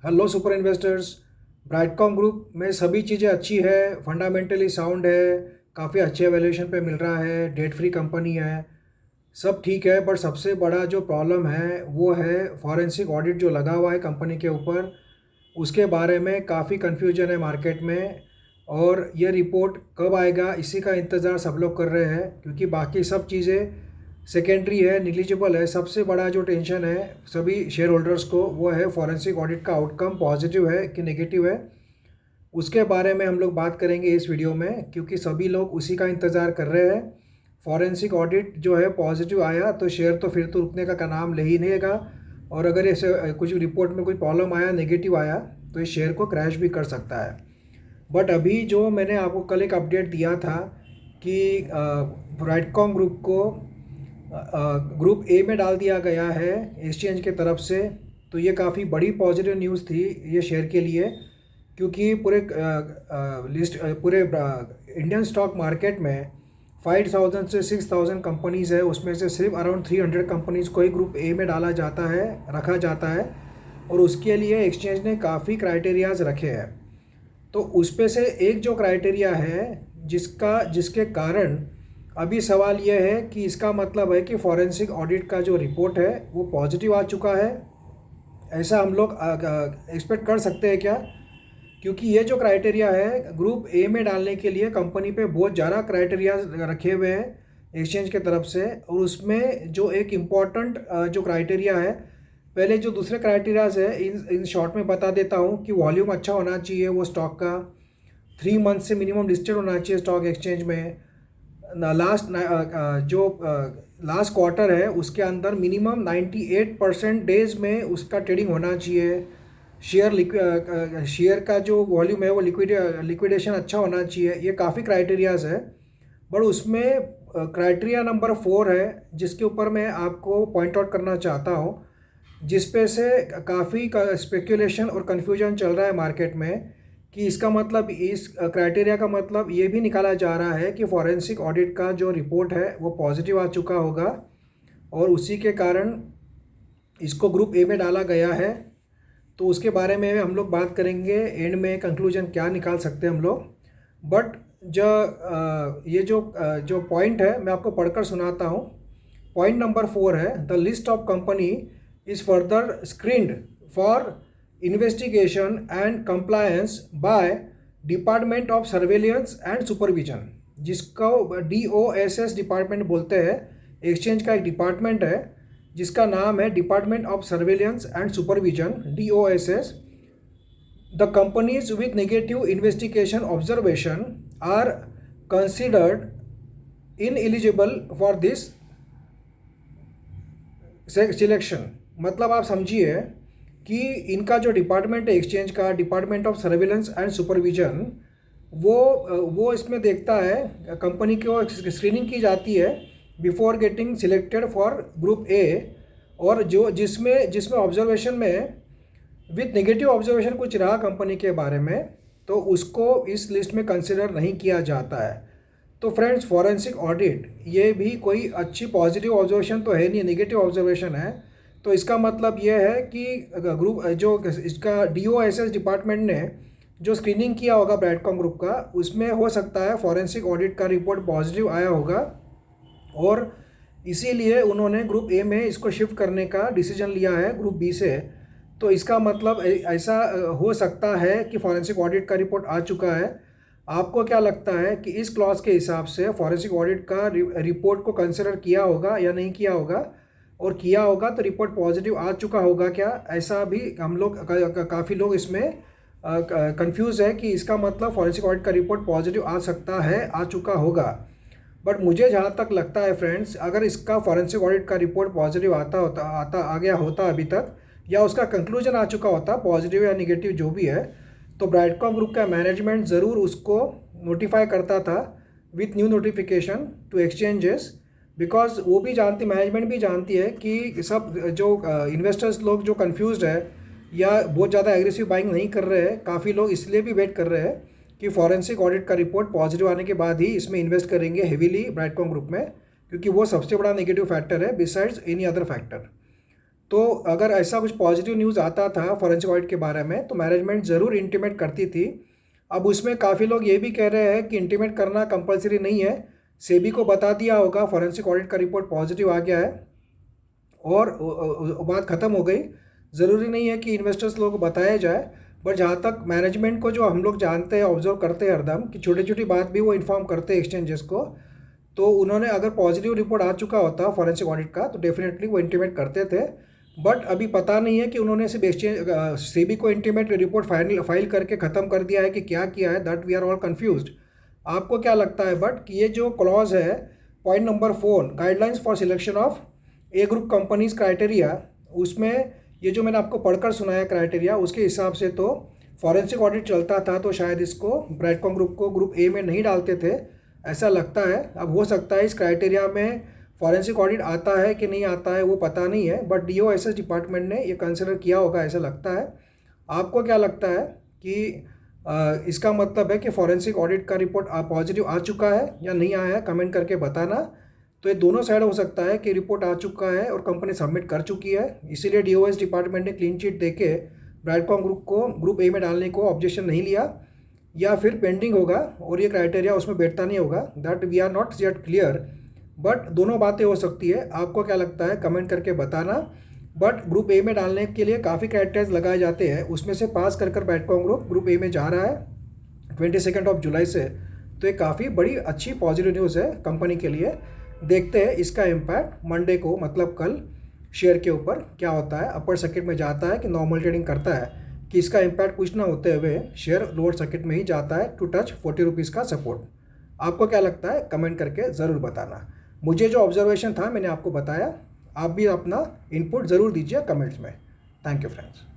Hello super investors. Brightcom group में सभी चीज़ें अच्छी है, फंडामेंटली साउंड है, काफ़ी अच्छे वैल्यूएशन पे मिल रहा है, डेट फ्री कंपनी है, सब ठीक है। बट सबसे बड़ा जो प्रॉब्लम है वो है फॉरेंसिक ऑडिट जो लगा हुआ है कंपनी के ऊपर। उसके बारे में काफ़ी कन्फ्यूजन है मार्केट में, और ये रिपोर्ट कब आएगा इसी का इंतज़ार सब लोग कर रहे हैं, क्योंकि बाकी सब चीज़ें सेकेंडरी है, निग्लिजिबल है। सबसे बड़ा जो टेंशन है सभी शेयर होल्डर्स को वो है फॉरेंसिक ऑडिट का आउटकम पॉजिटिव है कि नेगेटिव है। उसके बारे में हम लोग बात करेंगे इस वीडियो में, क्योंकि सभी लोग उसी का इंतज़ार कर रहे हैं। फॉरेंसिक ऑडिट जो है पॉजिटिव आया तो शेयर तो फिर तो रुकने का नाम ले ही नहीं लेगा, और अगर ऐसे कुछ रिपोर्ट में कोई प्रॉब्लम आया, नेगेटिव आया, तो इस शेयर को क्रैश भी कर सकता है। बट अभी जो मैंने आपको कल एक अपडेट दिया था कि ब्राइटकॉम ग्रुप को ग्रुप ए में डाल दिया गया है एक्सचेंज के तरफ से, तो ये काफ़ी बड़ी पॉजिटिव न्यूज़ थी ये शेयर के लिए, क्योंकि पूरे इंडियन स्टॉक मार्केट में 5,000 से 6,000 कंपनीज़ है, उसमें से सिर्फ अराउंड 300 कंपनीज़ को ही ग्रुप ए में डाला जाता है, रखा जाता है। और उसके लिए एक्सचेंज ने काफ़ी क्राइटेरियाज रखे हैं। तो उस पे से एक जो क्राइटेरिया है जिसके कारण अभी सवाल यह है कि इसका मतलब है कि फॉरेंसिक ऑडिट का जो रिपोर्ट है वो पॉजिटिव आ चुका है, ऐसा हम लोग एक्सपेक्ट कर सकते हैं क्या? क्योंकि ये जो क्राइटेरिया है ग्रुप ए में डालने के लिए कंपनी पे बहुत ज़्यादा क्राइटेरिया रखे हुए हैं एक्सचेंज के तरफ से, और उसमें जो एक इम्पॉर्टेंट जो क्राइटेरिया है, पहले जो दूसरे क्राइटेरियाज है इन शॉर्ट में बता देता हूँ कि वॉल्यूम अच्छा होना चाहिए वो स्टॉक का, 3 मंथ से मिनिमम लिस्टेड होना चाहिए स्टॉक एक्सचेंज में, जो लास्ट क्वार्टर है उसके अंदर मिनिमम 98% डेज में उसका ट्रेडिंग होना चाहिए, शेयर का जो वॉल्यूम है वो लिक्विडेशन अच्छा होना चाहिए। ये काफ़ी क्राइटेरियाज है। बट उसमें क्राइटेरिया नंबर 4 है जिसके ऊपर मैं आपको पॉइंट आउट करना चाहता हूँ, जिस पे से काफ़ी स्पेक्यूलेशन और कन्फ्यूजन चल रहा है मार्केट में, कि इसका मतलब इस क्राइटेरिया का मतलब ये भी निकाला जा रहा है कि फॉरेंसिक ऑडिट का जो रिपोर्ट है वो पॉजिटिव आ चुका होगा, और उसी के कारण इसको ग्रुप ए में डाला गया है। तो उसके बारे में हम लोग बात करेंगे, एंड में कंक्लूजन क्या निकाल सकते हैं हम लोग। बट ये जो पॉइंट है मैं आपको पढ़कर सुनाता हूँ। पॉइंट नंबर 4 है, the list of company is further screened for investigation and compliance by department of surveillance and supervision, जिसको DOSS डिपार्टमेंट बोलते हैं। एक्सचेंज का एक डिपार्टमेंट है जिसका नाम है department of surveillance and supervision, DOSS। The companies with negative investigation observation are considered ineligible for this selection. मतलब आप समझिए कि इनका जो डिपार्टमेंट है एक्सचेंज का, department of surveillance and supervision, वो इसमें देखता है, कंपनी को स्क्रीनिंग की जाती है before getting selected for group A, और जो जिसमें जिसमें ऑब्जर्वेशन में विथ नेगेटिव ऑब्जर्वेशन कुछ रहा कंपनी के बारे में, तो उसको इस लिस्ट में कंसिडर नहीं किया जाता है। तो फ्रेंड्स, फॉरेंसिक ऑडिट ये भी कोई अच्छी पॉजिटिव ऑब्जर्वेशन तो है नहीं, नेगेटिव ऑब्जर्वेशन है। तो इसका मतलब ये है कि ग्रुप जो इसका DOSS डिपार्टमेंट ने जो स्क्रीनिंग किया होगा ब्राइटकॉम ग्रुप का, उसमें हो सकता है फॉरेंसिक ऑडिट का रिपोर्ट पॉजिटिव आया होगा, और इसीलिए उन्होंने ग्रुप ए में इसको शिफ्ट करने का डिसीजन लिया है ग्रुप बी से। तो इसका मतलब ऐसा हो सकता है कि फॉरेंसिक ऑडिट का रिपोर्ट आ चुका है। आपको क्या लगता है कि इस क्लॉज के हिसाब से फॉरेंसिक ऑडिट का रिपोर्ट को कंसिडर किया होगा या नहीं किया होगा? और किया होगा तो रिपोर्ट पॉजिटिव आ चुका होगा क्या? ऐसा भी हम लोग काफ़ी लोग इसमें कंफ्यूज है कि इसका मतलब फॉरेंसिक ऑडिट का रिपोर्ट पॉजिटिव आ सकता है, आ चुका होगा। बट मुझे जहाँ तक लगता है फ्रेंड्स, अगर इसका फॉरेंसिक ऑडिट का रिपोर्ट पॉजिटिव आता आ गया होता अभी तक, या उसका कंक्लूजन आ चुका होता पॉजिटिव या निगेटिव जो भी है, तो ब्राइटकॉम ग्रुप का मैनेजमेंट ज़रूर उसको नोटिफाई करता था with new notification to exchanges, because वो भी जानती, मैनेजमेंट भी जानती है कि सब जो इन्वेस्टर्स लोग जो कंफ्यूज्ड है या बहुत ज़्यादा एग्रेसिव बाइंग नहीं कर रहे हैं, काफ़ी लोग इसलिए भी वेट कर रहे हैं कि फॉरेंसिक ऑडिट का रिपोर्ट पॉजिटिव आने के बाद ही इसमें इन्वेस्ट करेंगे हेवीली ब्राइटकॉम ग्रुप में, क्योंकि वो सबसे बड़ा नेगेटिव फैक्टर है बिसाइड्स एनी अदर फैक्टर। तो अगर ऐसा कुछ पॉजिटिव न्यूज़ आता था फॉरेंसिक ऑडिट के बारे में तो मैनेजमेंट ज़रूर इंटीमेट करती थी। अब उसमें काफ़ी लोग ये भी कह रहे हैं कि इंटीमेट करना कंपलसरी नहीं है, सेबी को बता दिया होगा फॉरेंसिक ऑडिट का रिपोर्ट पॉजिटिव आ गया है और बात ख़त्म हो गई। ज़रूरी नहीं है कि इन्वेस्टर्स लोगों को बताया जाए, बट जहाँ तक मैनेजमेंट को जो हम लोग जानते हैं, ऑब्जर्व करते हैं हरदम कि छोटी छोटी बात भी वो इन्फॉर्म करते हैं एक्सचेंजेस को, तो उन्होंने अगर पॉजिटिव रिपोर्ट आ चुका होता फॉरेंसिक ऑडिट का तो डेफिनेटली वो इंटीमेट करते थे। बट अभी पता नहीं है कि उन्होंने सिर्फ एक्सचेंज सेबी को इंटीमेट रिपोर्ट फाइल करके ख़त्म कर दिया है कि क्या किया है, that we are all confused. आपको क्या लगता है बट कि ये जो क्लॉज है point number 4 guidelines for selection of A group companies criteria, उसमें ये जो मैंने आपको पढ़कर सुनाया क्राइटेरिया उसके हिसाब से तो फॉरेंसिक ऑडिट चलता था तो शायद इसको ब्रैडकॉम ग्रुप को ग्रुप ए में नहीं डालते थे, ऐसा लगता है। अब हो सकता है इस क्राइटेरिया में फॉरेंसिक ऑडिट आता है कि नहीं आता है वो पता नहीं है, बट DOSS डिपार्टमेंट ने ये कंसिडर किया होगा ऐसा लगता है। आपको क्या लगता है कि इसका मतलब है कि फॉरेंसिक ऑडिट का रिपोर्ट पॉजिटिव आ चुका है या नहीं आया है, कमेंट करके बताना। तो ये दोनों साइड हो सकता है कि रिपोर्ट आ चुका है और कंपनी सबमिट कर चुकी है, इसीलिए DOS डिपार्टमेंट ने क्लीन चिट देके ब्रैडकॉम ग्रुप को ग्रुप ए में डालने को ऑब्जेक्शन नहीं लिया, या फिर पेंडिंग होगा और ये क्राइटेरिया उसमें बैठता नहीं होगा, that we are not yet clear. But दोनों बातें हो सकती है, आपको क्या लगता है कमेंट करके बताना। बट ग्रुप ए में डालने के लिए काफ़ी क्राइटेरियाज लगाए जाते हैं, उसमें से पास कर ब्रैडकॉम ग्रुप ए में जा रहा है 22 जुलाई से, तो ये काफ़ी बड़ी अच्छी पॉजिटिव न्यूज़ है कंपनी के लिए। देखते हैं इसका इम्पैक्ट मंडे को मतलब कल शेयर के ऊपर क्या होता है, अपर सर्किट में जाता है कि नॉर्मल ट्रेडिंग करता है, कि इसका इम्पैक्ट कुछ ना होते हुए शेयर लोअर सर्किट में ही जाता है टू टच 40 रुपीज़ का सपोर्ट। आपको क्या लगता है कमेंट करके ज़रूर बताना। मुझे जो ऑब्जर्वेशन था मैंने आपको बताया, आप भी अपना इनपुट ज़रूर दीजिए कमेंट्स में। Thank you friends.